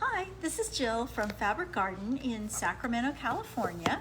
Hi, this is Jill from Fabric Garden in Sacramento, California,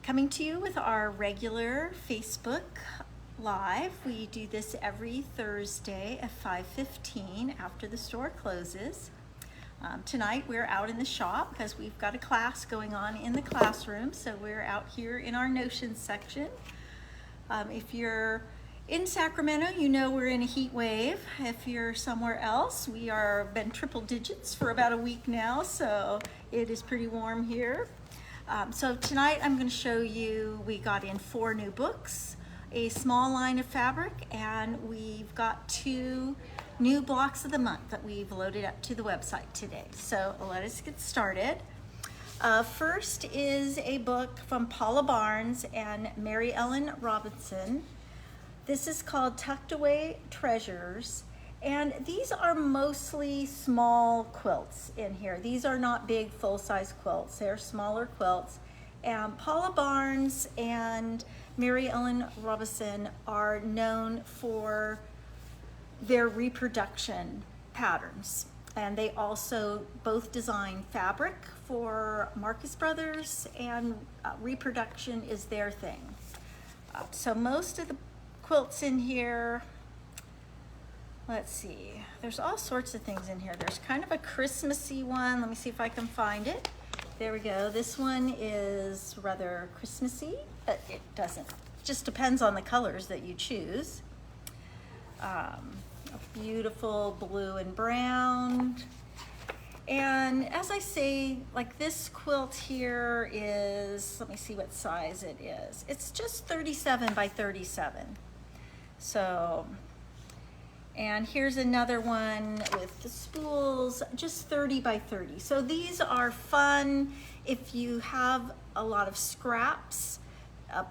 coming to you with our regular Facebook Live. We do this every Thursday at 5:15 after the store closes. Tonight we're out in the shop because we've got a class going on in the classroom, so we're out here in our notions section. If you're in Sacramento, you know we're in a heat wave. If you're somewhere else, we are been triple digits for about a week now, so it is pretty warm here. So tonight I'm going to show you, we got in 4 new books, a small line of fabric, and we've got 2 new blocks of the month that we've loaded up to the website today. So let us get started. First is a book from Paula Barnes and Mary Ellen Robinson. This is called Tucked Away Treasures, and these are mostly small quilts in here. These are not big full-size quilts, they're smaller quilts. And Paula Barnes and Mary Ellen Robinson are known for their reproduction patterns. And they also both design fabric for Marcus Brothers, and reproduction is their thing. So most of the quilts in here, let's see, there's all sorts of things in here. There's kind of a Christmassy one. Let me see if I can find it. There we go. This one is rather Christmassy, but it doesn't, just depends on the colors that you choose. A beautiful blue and brown. And as I say, like this quilt here is, let me see what size it is. It's just 37 by 37. So, and here's another one with the spools, just 30 by 30. So these are fun if you have a lot of scraps,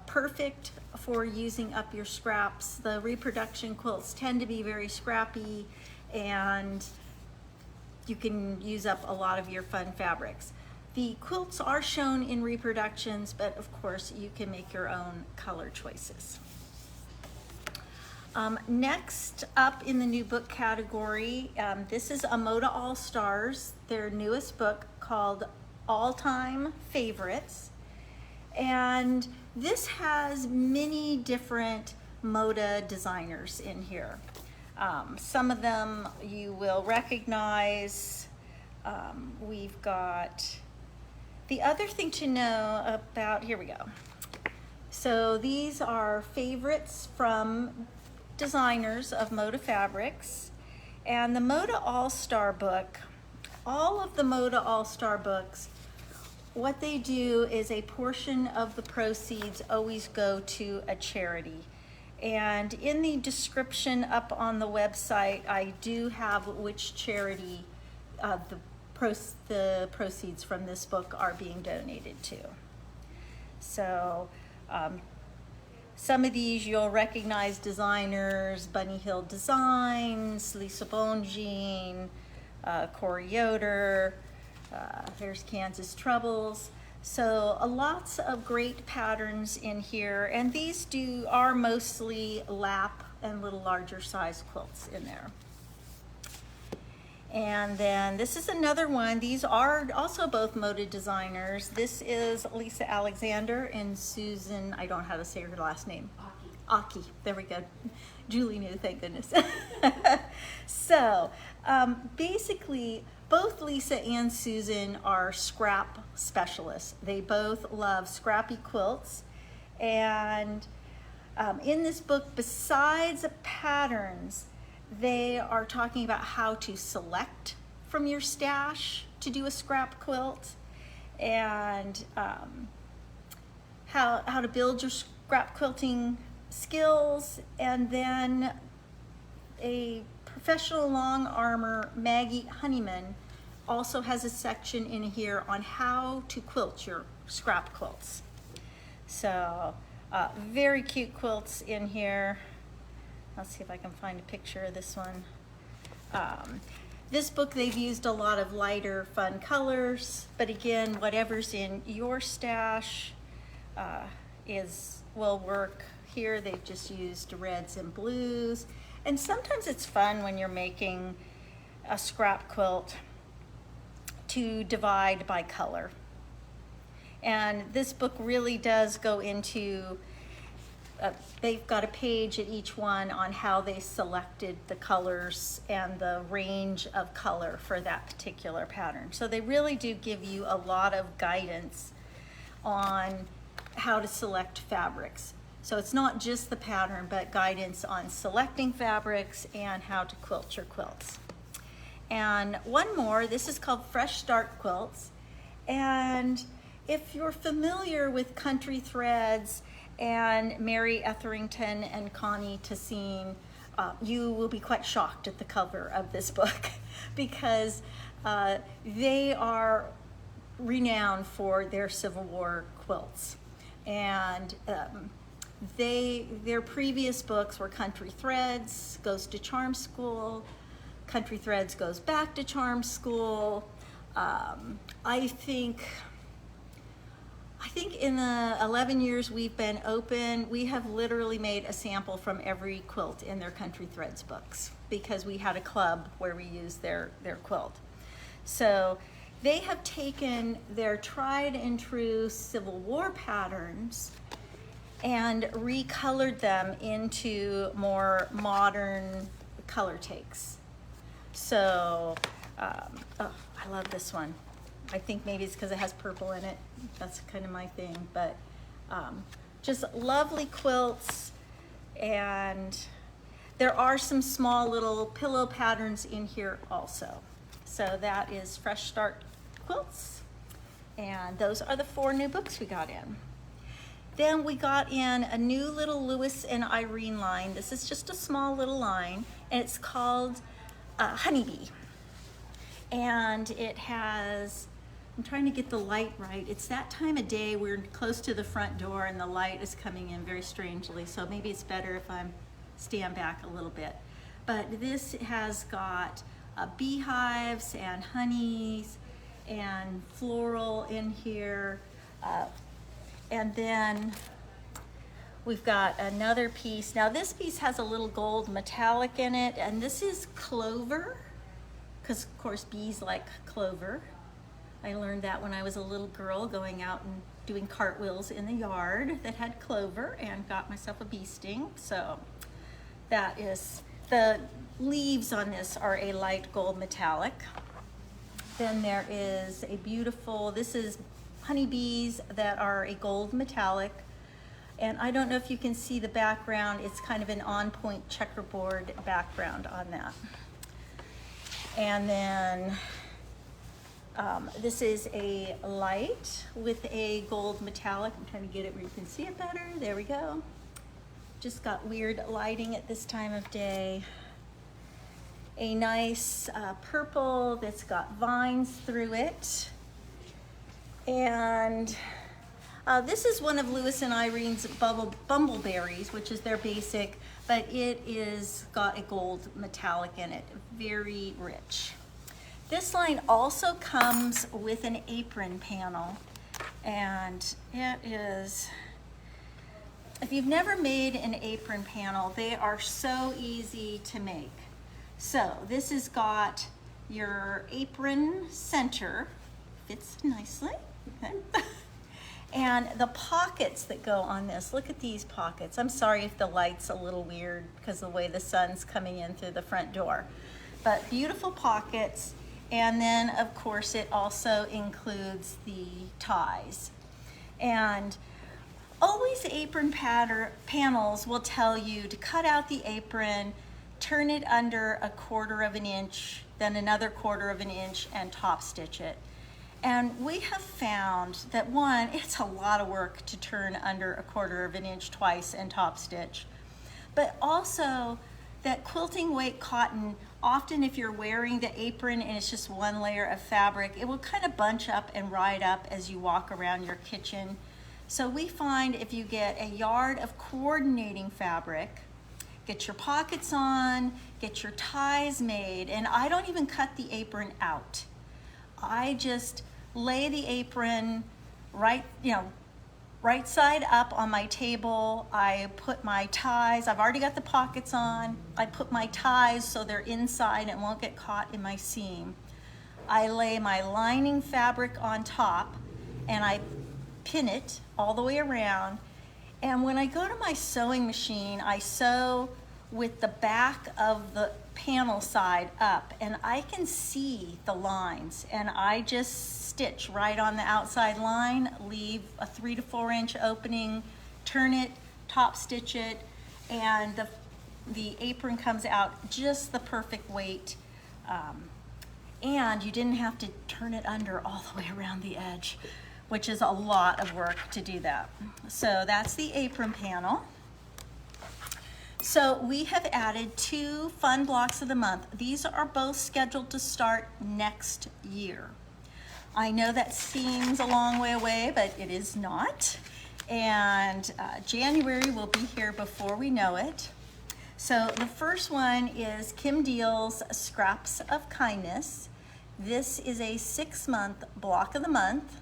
perfect for using up your scraps. The reproduction quilts tend to be very scrappy, and you can use up a lot of your fun fabrics. The quilts are shown in reproductions, but of course you can make your own color choices. Next up in the new book category, this is Amoda All Stars, their newest book called All Time Favorites. And this has many different Moda designers in here. Some of them you will recognize. We've got, the other thing to know about, here we go. So these are favorites from designers of Moda fabrics, and the Moda All-Star book, all of the Moda All-Star books, what they do is a portion of the proceeds always go to a charity. And in the description up on the website, I do have which charity the proceeds from this book are being donated to. So some of these you'll recognize designers: Bunny Hill Designs, Lisa Bongine, Corey Yoder, there's Kansas Troubles. So lots of great patterns in here, and these are mostly lap and little larger size quilts in there. And then this is another one. These are also both Moda designers. This is Lisa Alexander and Susan, I don't know how to say her last name. Aki, there we go. Julie knew, thank goodness. So basically, both Lisa and Susan are scrap specialists. They both love scrappy quilts. And in this book, besides patterns, they are talking about how to select from your stash to do a scrap quilt, and how to build your scrap quilting skills. And then a professional long armor, Maggie Honeyman, also has a section in here on how to quilt your scrap quilts. So very cute quilts in here. Let's see if I can find a picture of this one. This book, they've used a lot of lighter, fun colors, but again, whatever's in your stash will work. Here they've just used reds and blues. And sometimes it's fun when you're making a scrap quilt to divide by color. And this book really does go into, they've got a page at each one on how they selected the colors and the range of color for that particular pattern. So they really do give you a lot of guidance on how to select fabrics. So it's not just the pattern, but guidance on selecting fabrics and how to quilt your quilts. And one more, this is called Fresh Start Quilts. And if you're familiar with Country Threads and Mary Etherington and Connie Tassine, you will be quite shocked at the cover of this book because they are renowned for their Civil War quilts. And their previous books were Country Threads Goes to Charm School, Country Threads Goes Back to Charm School. I think in the 11 years we've been open, we have literally made a sample from every quilt in their Country Threads books because we had a club where we used their quilt. So they have taken their tried and true Civil War patterns and recolored them into more modern color takes. So, oh, I love this one. I think maybe it's because it has purple in it. That's kind of my thing, but just lovely quilts. And there are some small little pillow patterns in here also. So that is Fresh Start Quilts. And those are the 4 new books we got in. Then we got in a new little Lewis and Irene line. This is just a small little line, and it's called Honeybee. And it has, I'm trying to get the light right. It's that time of day, we're close to the front door and the light is coming in very strangely. So maybe it's better if I stand back a little bit. But this has got beehives and honeys and floral in here. And then we've got another piece. Now this piece has a little gold metallic in it, and this is clover, because of course bees like clover. I learned that when I was a little girl going out and doing cartwheels in the yard that had clover, and got myself a bee sting. So that is, the leaves on this are a light gold metallic. Then there is a beautiful, this is honeybees that are a gold metallic. And I don't know if you can see the background. It's kind of an on-point checkerboard background on that. And then this is a light with a gold metallic. I'm trying to get it where you can see it better. There we go. Just got weird lighting at this time of day. A nice purple that's got vines through it. And this is one of Lewis and Irene's Bumbleberries, which is their basic, but it is got a gold metallic in it, very rich. This line also comes with an apron panel, and it is, if you've never made an apron panel, they are so easy to make. So this has got your apron center, fits nicely. Okay. And the pockets that go on this, look at these pockets. I'm sorry if the light's a little weird because of the way the sun's coming in through the front door. But beautiful pockets. And then of course it also includes the ties. And always apron panels will tell you to cut out the apron, turn it under 1/4 inch, then another 1/4 inch, and top stitch it. And we have found that one, it's a lot of work to turn under 1/4 inch twice and top stitch. But also that quilting weight cotton, often if you're wearing the apron and it's just one layer of fabric, it will kind of bunch up and ride up as you walk around your kitchen. So we find if you get a yard of coordinating fabric, get your pockets on, get your ties made, and I don't even cut the apron out. I just lay the apron right side up on my table. I put my ties, I've already got the pockets on. I put my ties so they're inside and won't get caught in my seam. I lay my lining fabric on top and I pin it all the way around. And when I go to my sewing machine, I sew with the back of the panel side up, and I can see the lines, and I just stitch right on the outside line, leave a 3 to 4 inch opening, turn it, top stitch it, and the apron comes out just the perfect weight. And you didn't have to turn it under all the way around the edge, which is a lot of work to do that. So that's the apron panel. So we have added 2 fun blocks of the month. These are both scheduled to start next year. I know that seems a long way away, but it is not. And January will be here before we know it. So the first one is Kim Deal's Scraps of Kindness. This is a 6-month block of the month.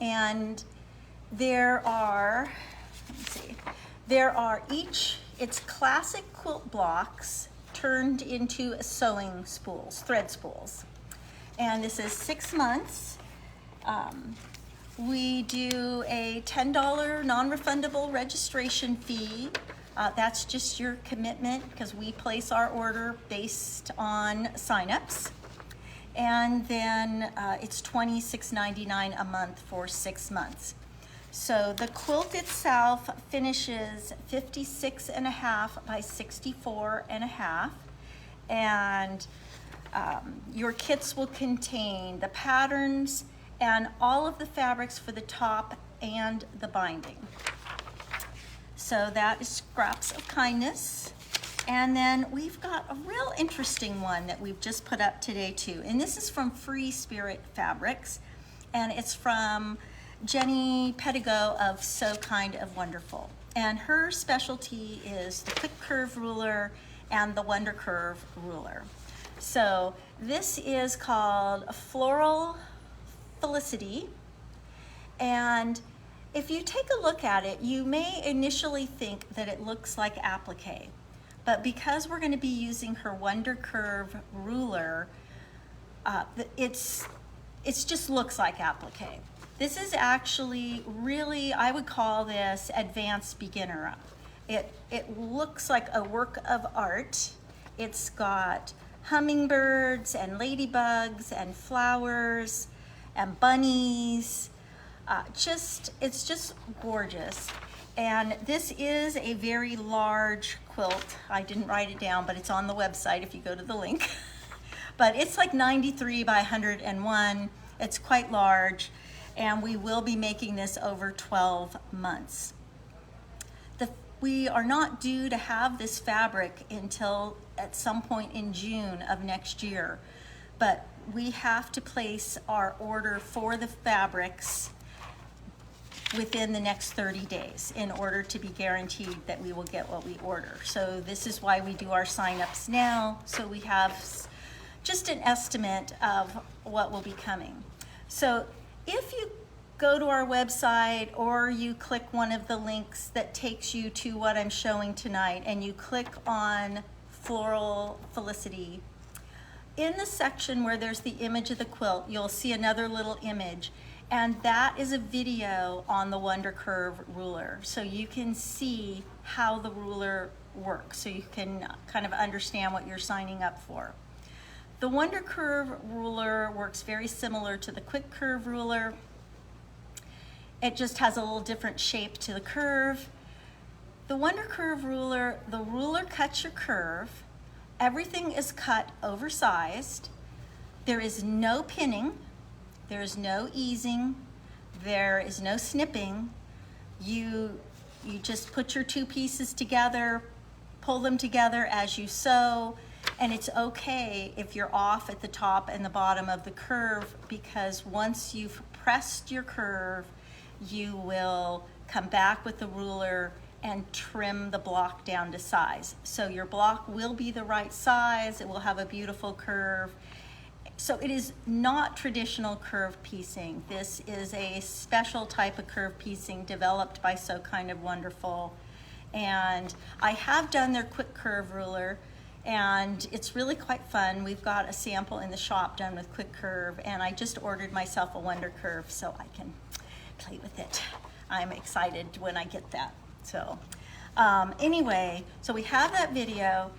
And there are, it's classic quilt blocks turned into sewing spools, thread spools. And this is 6 months. We do a $10 non-refundable registration fee. That's just your commitment because we place our order based on signups. And then it's $26.99 a month for 6 months. So the quilt itself finishes 56.5 by 64.5, and your kits will contain the patterns and all of the fabrics for the top and the binding. So that is Scraps of Kindness. And then we've got a real interesting one that we've just put up today too. And this is from Free Spirit Fabrics. And it's from Jenny Pedigo of So Kind of Wonderful. And her specialty is the Quick Curve ruler and the Wonder Curve ruler. So this is called Floral Felicity. And if you take a look at it, you may initially think that it looks like applique. But because we're going to be using her Wonder Curve ruler, it's just looks like applique. This is actually really, I would call this advanced beginner. It looks like a work of art. It's got hummingbirds and ladybugs and flowers and bunnies. It's just gorgeous. And this is a very large quilt. I didn't write it down, but it's on the website if you go to the link. But it's like 93 by 101. It's quite large, and we will be making this over 12 months. We are not due to have this fabric until at some point in June of next year, but we have to place our order for the fabrics within the next 30 days in order to be guaranteed that we will get what we order. So this is why we do our signups now, so we have just an estimate of what will be coming. So if you go to our website or you click one of the links that takes you to what I'm showing tonight and you click on Floral Felicity, in the section where there's the image of the quilt, you'll see another little image. And that is a video on the Wonder Curve ruler. So you can see how the ruler works. So you can kind of understand what you're signing up for. The Wonder Curve ruler works very similar to the Quick Curve ruler. It just has a little different shape to the curve. The Wonder Curve ruler, the ruler cuts your curve. Everything is cut oversized. There is no pinning. There is no easing, there is no snipping. You just put your 2 pieces together, pull them together as you sew, and it's okay if you're off at the top and the bottom of the curve, because once you've pressed your curve, you will come back with the ruler and trim the block down to size. So your block will be the right size, it will have a beautiful curve. So it is not traditional curve piecing. This is a special type of curve piecing developed by So Kind of Wonderful. And I have done their Quick Curve ruler. And it's really quite fun. We've got a sample in the shop done with quick curve, and I just ordered myself a Wonder Curve so I can play with it. I'm excited when I get that. So anyway, so we have that video.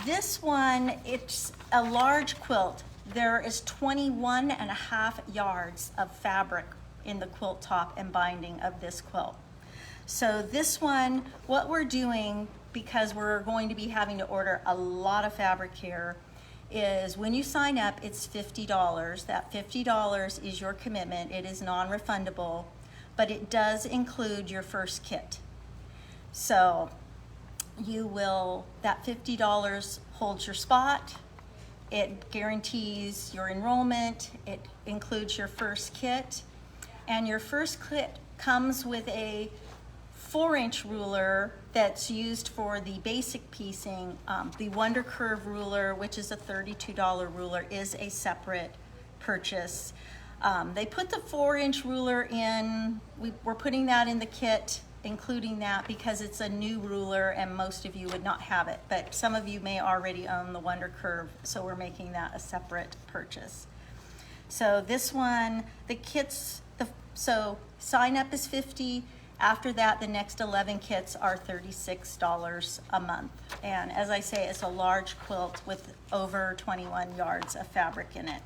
This one, it's a large quilt. There is 21.5 yards of fabric in the quilt top and binding of this quilt. So this one, what we're doing, because we're going to be having to order a lot of fabric here, is when you sign up, it's $50. That $50 is your commitment. It is non-refundable, but it does include your first kit. So you will, that $50 holds your spot. It guarantees your enrollment. It includes your first kit. And your first kit comes with a 4-inch ruler that's used for the basic piecing. The Wonder Curve ruler, which is a $32 ruler, is a separate purchase. They put the 4-inch ruler in, we're putting that in the kit, including that because it's a new ruler and most of you would not have it, but some of you may already own the Wonder Curve, so we're making that a separate purchase. So this one, the kits, so sign up is $50. After that, the next 11 kits are $36 a month. And as I say, it's a large quilt with over 21 yards of fabric in it.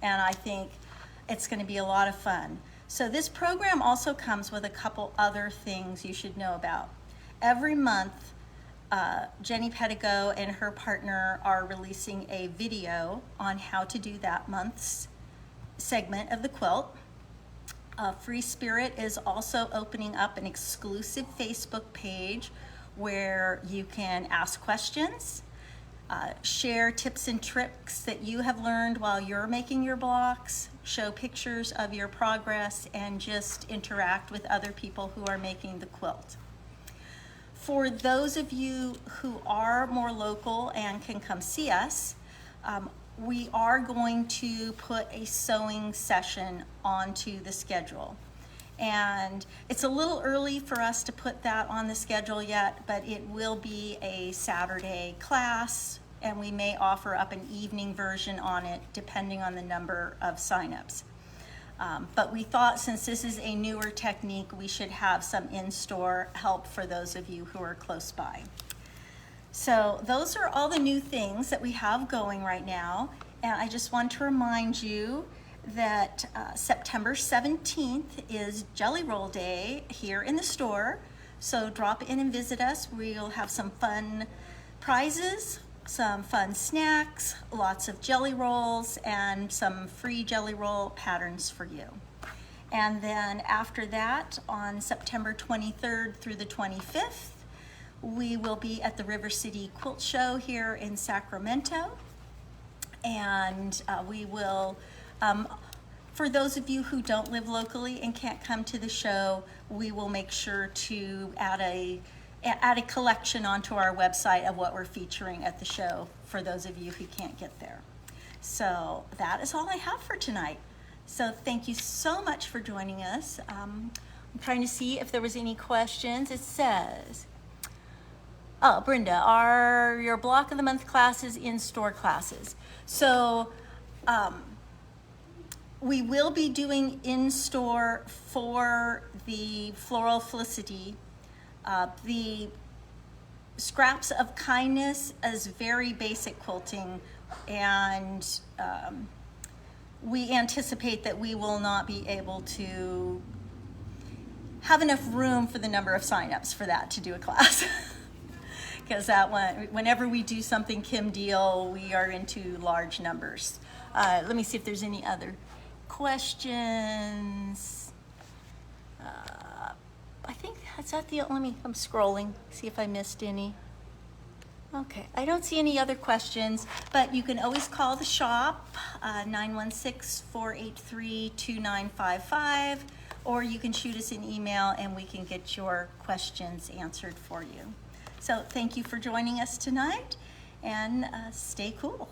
And I think it's going to be a lot of fun. So this program also comes with a couple other things you should know about. Every month, Jenny Pedigo and her partner are releasing a video on how to do that month's segment of the quilt. Free Spirit is also opening up an exclusive Facebook page where you can ask questions, share tips and tricks that you have learned while you're making your blocks, show pictures of your progress, and just interact with other people who are making the quilt. For those of you who are more local and can come see us, we are going to put a sewing session onto the schedule. And it's a little early for us to put that on the schedule yet, but it will be a Saturday class, and we may offer up an evening version on it depending on the number of signups. But we thought since this is a newer technique, we should have some in-store help for those of you who are close by. So those are all the new things that we have going right now. And I just want to remind you that September 17th is Jelly Roll Day here in the store. So drop in and visit us. We'll have some fun prizes, some fun snacks, lots of jelly rolls, and some free jelly roll patterns for you. And then after that, on September 23rd through the 25th, we will be at the River City Quilt Show here in Sacramento. And we will, for those of you who don't live locally and can't come to the show, we will make sure to add a collection onto our website of what we're featuring at the show for those of you who can't get there. So that is all I have for tonight. So thank you so much for joining us. I'm trying to see if there was any questions. It says, oh, Brenda, are your block of the month classes in-store classes? So we will be doing in-store for the Floral Felicity. The Scraps of Kindness is very basic quilting, and we anticipate that we will not be able to have enough room for the number of signups for that to do a class. Because that one, whenever we do something Kim Deal, we are into large numbers. Let me see if there's any other questions. I think that's at the, I'm scrolling, see if I missed any. Okay, I don't see any other questions, but you can always call the shop, 916-483-2955, or you can shoot us an email and we can get your questions answered for you. So thank you for joining us tonight, and stay cool.